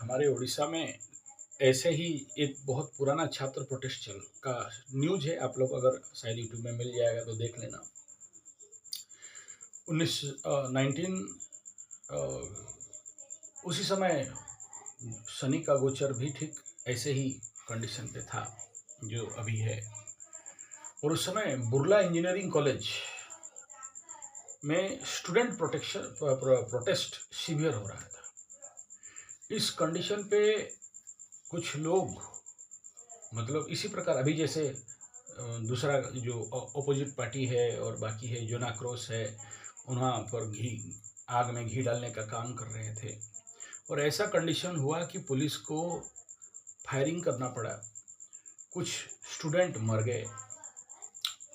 हमारे उड़ीसा में ऐसे ही एक बहुत पुराना छात्र प्रोटेस्ट चल का न्यूज़ है। आप लोग अगर शायद यूट्यूब में मिल जाएगा तो देख लेना। 19 उसी समय शनि का गोचर भी ठीक ऐसे ही कंडीशन पे था जो अभी है। और उस समय बुर्ला इंजीनियरिंग कॉलेज में स्टूडेंट प्रोटेस्ट शिविर हो रहा था। इस कंडीशन पे कुछ लोग मतलब इसी प्रकार अभी जैसे दूसरा जो अपोजिट पार्टी है और बाकी है जन आक्रोश है, वहाँ पर आग में घी डालने का काम कर रहे थे। और ऐसा कंडीशन हुआ कि पुलिस को फायरिंग करना पड़ा, कुछ स्टूडेंट मर गए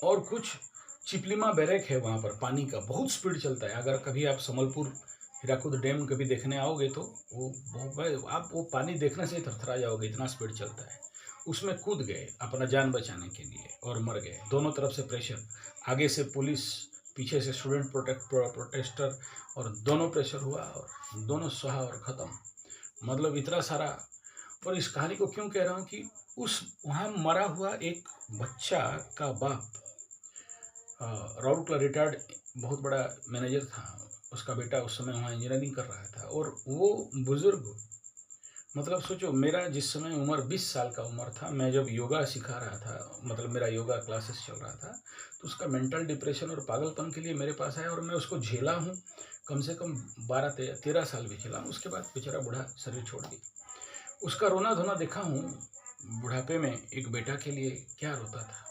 और कुछ चिपलिमा बैरक है, वहाँ पर पानी का बहुत स्पीड चलता है। अगर कभी आप संबलपुर हीराकुद डैम कभी देखने आओगे तो आप वो पानी देखने से ही थरथरा जाओगे, इतना स्पीड चलता है। उसमें कूद गए अपना जान बचाने के लिए और मर गए। दोनों तरफ से प्रेशर, आगे से पुलिस, पीछे से स्टूडेंट प्रोटेस्टर, और दोनों प्रेशर हुआ और दोनों सुहा और ख़त्म। मतलब इतना सारा। और इस कहानी को क्यों कह रहा हूँ कि उस वहाँ मरा हुआ एक बच्चा का बाप राउरकेला रिटायर्ड बहुत बड़ा मैनेजर था, उसका बेटा उस समय वहाँ इंजीनियरिंग कर रहा था। और वो बुज़ुर्ग, मतलब सोचो, मेरा जिस समय उम्र 20 साल का उम्र था, मैं जब योगा सिखा रहा था, मतलब मेरा योगा क्लासेस चल रहा था, तो उसका मेंटल डिप्रेशन और पागलपन के लिए मेरे पास आया और मैं उसको झेला हूँ। कम से कम 12-13 साल भी झेला हूँ। उसके बाद बेचारा बूढ़ा शरीर छोड़ दी। उसका रोना धोना देखा हूँ बुढ़ापे में, एक बेटा के लिए क्या रोता था।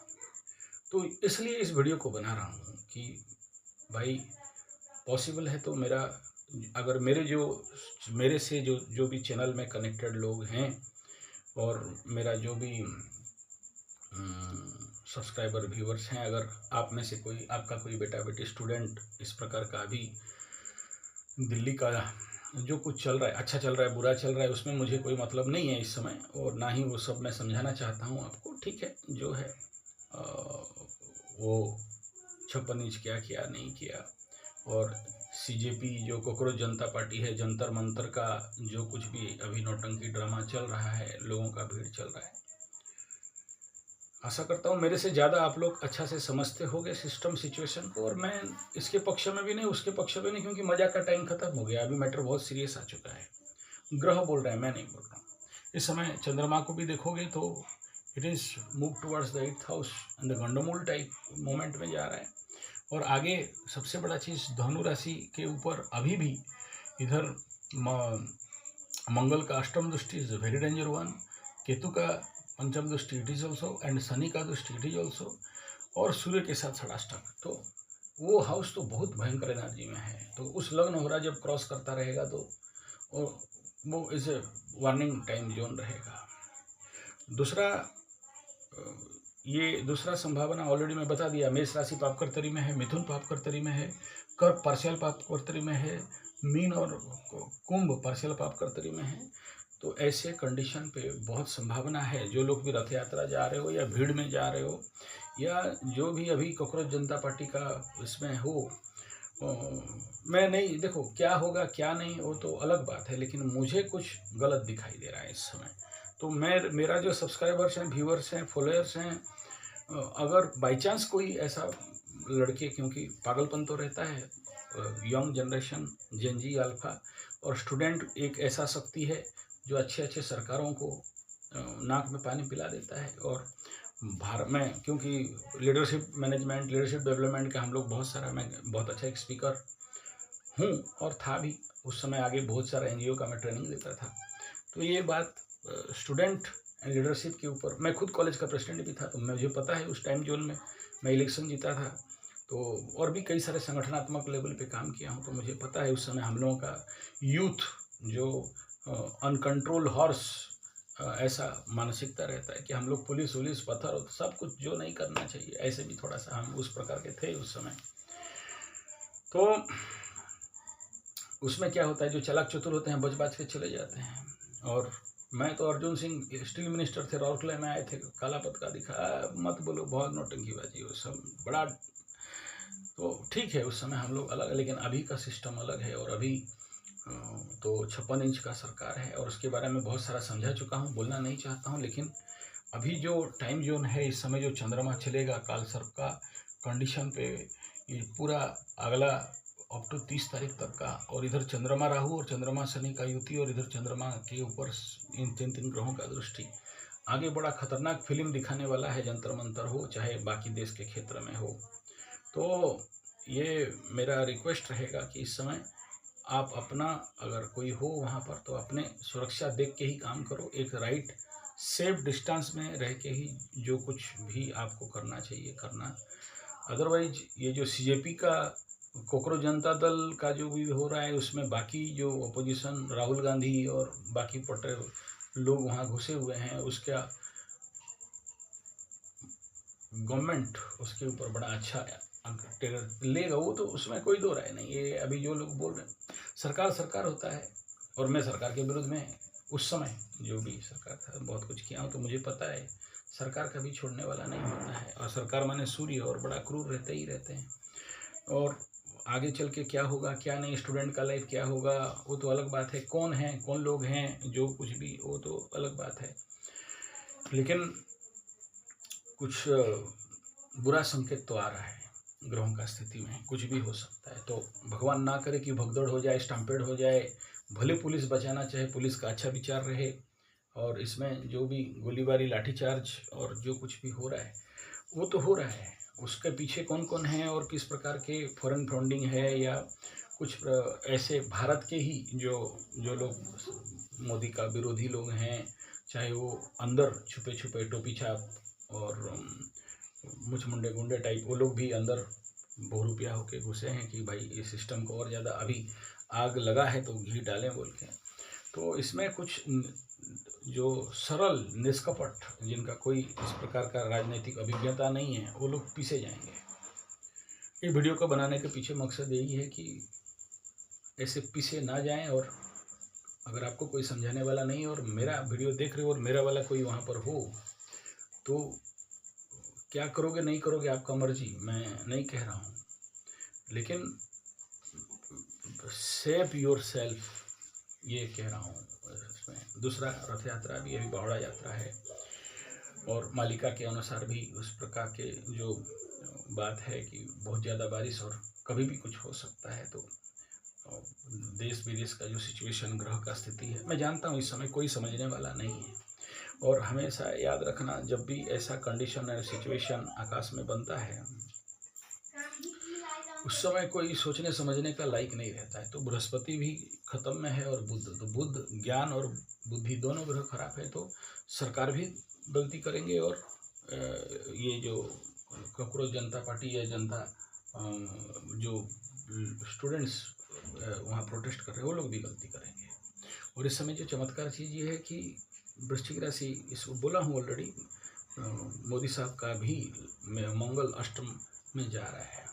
तो इसलिए इस वीडियो को बना रहा हूँ कि भाई पॉसिबल है तो मेरा, अगर मेरे से जो भी चैनल में कनेक्टेड लोग हैं और मेरा जो भी सब्सक्राइबर व्यूवर्स हैं, अगर आप में से कोई, आपका कोई बेटा बेटी स्टूडेंट इस प्रकार का अभी दिल्ली का जो कुछ चल रहा है, अच्छा चल रहा है बुरा चल रहा है, उसमें मुझे कोई मतलब नहीं है इस समय, और ना ही वो सब मैं समझाना चाहता हूँ आपको। ठीक है, जो है वो 56 इंच क्या किया नहीं किया। और सीजेपी जो कॉकरोच जनता पार्टी है, जंतर मंतर का जो कुछ भी अभी नौटंकी ड्रामा चल रहा है, लोगों का भीड़ चल रहा है। आशा करता हूँ मेरे से ज़्यादा आप लोग अच्छा से समझते होंगे सिस्टम सिचुएशन को। और मैं इसके पक्ष में भी नहीं, उसके पक्ष में नहीं, क्योंकि मजाक का टाइम खत्म हो गया। अभी मैटर बहुत सीरियस आ चुका है। ग्रह बोल रहा है, मैं नहीं बोल रहा हूँ। इस समय चंद्रमा को भी देखोगे तो it is move towards the 8th house and the Gandmool type moment में जा रहा है। और आगे सबसे बड़ा चीज़, धनु राशि के ऊपर अभी भी इधर मंगल का अष्टम दृष्टि is very danger one, Ketu का पंचम दृष्टि it is also, and Shani का दृष्टि इट इज ऑल्सो, और सूर्य के साथ षडाष्टक। तो वो हाउस तो बहुत भयंकर एनर्जी में है। तो उस लग्न हो रहा जब क्रॉस करता रहेगा तो वो is a warning time zone रहेगा। दूसरा, ये दूसरा संभावना ऑलरेडी मैं बता दिया। मेष राशि पापकर्तरी में है, मिथुन पापकर्तरी में है, कर्क पार्शियल पापकर्तरी में है, मीन और कुंभ पार्शियल पापकर्तरी में है। तो ऐसे कंडीशन पे बहुत संभावना है, जो लोग भी रथ यात्रा जा रहे हो या भीड़ में जा रहे हो, या जो भी अभी कॉकरोच जनता पार्टी का इसमें हो, मैं नहीं, देखो क्या होगा क्या नहीं वो तो अलग बात है, लेकिन मुझे कुछ गलत दिखाई दे रहा है इस समय। तो मेरा जो सब्सक्राइबर्स हैं, व्यूअर्स हैं, फॉलोअर्स हैं, अगर बाई चांस कोई ऐसा लड़के, क्योंकि पागलपन तो रहता है, यंग जनरेशन, जेनजी अल्फा और स्टूडेंट एक ऐसा शक्ति है जो अच्छे अच्छे सरकारों को नाक में पानी पिला देता है। और भारत में क्योंकि लीडरशिप मैनेजमेंट, लीडरशिप डेवलपमेंट का हम लोग बहुत सारा, मैं बहुत अच्छा एक स्पीकर हूँ और था भी उस समय, आगे बहुत सारा एनजीओ का मैं ट्रेनिंग देता था। तो ये बात स्टूडेंट एंड लीडरशिप के ऊपर, मैं खुद कॉलेज का प्रेसिडेंट भी था, तो मुझे पता है उस टाइम जोन में मैं इलेक्शन जीता था। तो और भी कई सारे संगठनात्मक लेवल पे काम किया हूँ, तो मुझे पता है उस समय हम लोगों का यूथ जो अनकंट्रोल हॉर्स ऐसा मानसिकता रहता है कि हम लोग पुलिस वुलिस पत्थर और सब कुछ जो नहीं करना चाहिए, ऐसे भी थोड़ा सा हम उस प्रकार के थे उस समय। तो उसमें क्या होता है, जो चालाक चतुर होते हैं बच बाज के चले जाते हैं। और मैं तो अर्जुन सिंह स्टील मिनिस्टर थे, राउरकेला में आए थे, काला पतका दिखा, मत बोलो, बहुत नौटंकीबाजी वो सब बड़ा। तो ठीक है, उस समय हम लोग अलग, लेकिन अभी का सिस्टम अलग है। और अभी तो 56 इंच का सरकार है और उसके बारे में बहुत सारा समझा चुका हूँ, बोलना नहीं चाहता हूँ। लेकिन अभी जो टाइम जोन है, इस समय जो चंद्रमा चलेगा काल सर्प का कंडीशन पे, ये पूरा अगला अप टू 30 तारीख तक का, और इधर चंद्रमा राहु और चंद्रमा शनि का युति, और इधर चंद्रमा के ऊपर इन तीन ग्रहों का दृष्टि आगे बड़ा खतरनाक फिल्म दिखाने वाला है, जंतर मंतर हो चाहे बाकी देश के क्षेत्र में हो। तो ये मेरा रिक्वेस्ट रहेगा कि इस समय आप अपना, अगर कोई हो वहाँ पर, तो अपने सुरक्षा देख के ही काम करो, एक राइट सेफ डिस्टेंस में रह के ही जो कुछ भी आपको करना चाहिए करना। अदरवाइज ये जो सीजेपी का, कोकरोच जनता दल का जो भी हो रहा है, उसमें बाकी जो अपोजिशन राहुल गांधी और बाकी पटेल लोग वहाँ घुसे हुए हैं, उसका गवर्नमेंट उसके ऊपर बड़ा अच्छा लेगा वो, तो उसमें कोई दो राय नहीं। ये अभी जो लोग बोल रहे हैं, सरकार होता है, और मैं सरकार के विरुद्ध में उस समय जो भी सरकार था बहुत कुछ किया हूँ, तो मुझे पता है सरकार कभी छोड़ने वाला नहीं होता है, और सरकार माने सूर्य, और बड़ा क्रूर रहते ही रहते हैं। और आगे चल के क्या होगा क्या नहीं, स्टूडेंट का लाइफ क्या होगा, वो तो अलग बात है, कौन लोग हैं जो कुछ भी, वो तो अलग बात है। लेकिन कुछ बुरा संकेत तो आ रहा है ग्रहों का स्थिति में, कुछ भी हो सकता है। तो भगवान ना करे कि भगदड़ हो जाए, स्टम्पेड हो जाए। भले पुलिस बचाना चाहे, पुलिस का अच्छा विचार रहे, और इसमें जो भी गोलीबारी, लाठीचार्ज और जो कुछ भी हो रहा है वो तो हो रहा है, उसके पीछे कौन कौन है और किस प्रकार के फॉरेन फंडिंग है, या कुछ ऐसे भारत के ही जो लोग मोदी का विरोधी लोग हैं, चाहे वो अंदर छुपे छुपे टोपी छाप और मुछ मुंडे गुंडे टाइप, वो लोग भी अंदर बहुरूपिया होके घुसे हैं कि भाई ये सिस्टम को और ज़्यादा, अभी आग लगा है तो घी डालें बोल के। तो इसमें कुछ जो सरल निष्कपट, जिनका कोई इस प्रकार का राजनीतिक अभिज्ञता नहीं है, वो लोग पीछे जाएंगे। ये वीडियो को बनाने के पीछे मकसद यही है कि ऐसे पीछे ना जाएं, और अगर आपको कोई समझाने वाला नहीं और मेरा वीडियो देख रहे हो और मेरा वाला कोई वहाँ पर हो, तो क्या करोगे नहीं करोगे आपका मर्जी, मैं नहीं कह रहा हूँ, लेकिन सेव योर सेल्फ ये कह रहा हूँ। इसमें दूसरा रथ यात्रा भी, अभी बावड़ा यात्रा है, और मालिका के अनुसार भी उस प्रकार के जो बात है कि बहुत ज़्यादा बारिश और कभी भी कुछ हो सकता है। तो देश विदेश का जो सिचुएशन, ग्रह का स्थिति है, मैं जानता हूँ इस समय कोई समझने वाला नहीं है। और हमेशा याद रखना, जब भी ऐसा कंडीशन और सिचुएशन आकाश में बनता है, उस समय कोई सोचने समझने का लायक नहीं रहता है। तो बृहस्पति भी खत्म में है, और बुध ज्ञान और बुद्धि दोनों ग्रह खराब है, तो सरकार भी गलती करेंगे, और ये जो कोकरोच जनता पार्टी या जनता जो स्टूडेंट्स वहाँ प्रोटेस्ट कर रहे हैं, वो लोग भी गलती करेंगे। और इस समय जो चमत्कार चीज़ ये है कि वृश्चिक राशि, इसको बोला हूँ ऑलरेडी, मोदी साहब का भी मंगल अष्टम में जा रहा है,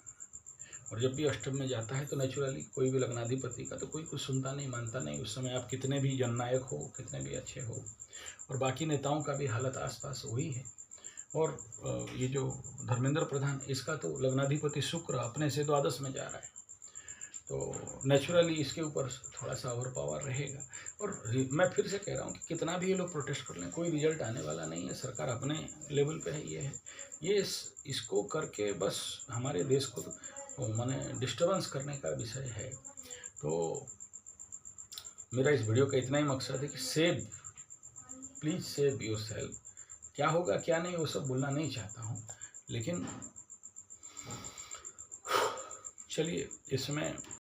और जब भी अष्टम में जाता है तो नेचुरली कोई भी लग्नाधिपति का तो कोई कुछ सुनता नहीं, मानता नहीं। उस समय आप कितने भी जननायक हो, कितने भी अच्छे हो, और बाकी नेताओं का भी हालत आसपास वही है। और ये जो धर्मेंद्र प्रधान, इसका तो लग्नाधिपति शुक्र अपने से द्वादश में जा रहा है, तो नेचुरली इसके ऊपर थोड़ा सा ओवर पावर रहेगा। और मैं फिर से कह रहा हूँ कि कितना भी ये लोग प्रोटेस्ट कर लें, कोई रिजल्ट आने वाला नहीं है। सरकार अपने लेवल पे है, ये इसको करके बस हमारे देश को माने डिस्टर्बेंस करने का विषय है। तो मेरा इस वीडियो का इतना ही मकसद है कि प्लीज़ सेव योर सेल्फ। क्या होगा क्या नहीं वो सब बोलना नहीं चाहता हूँ, लेकिन चलिए इसमें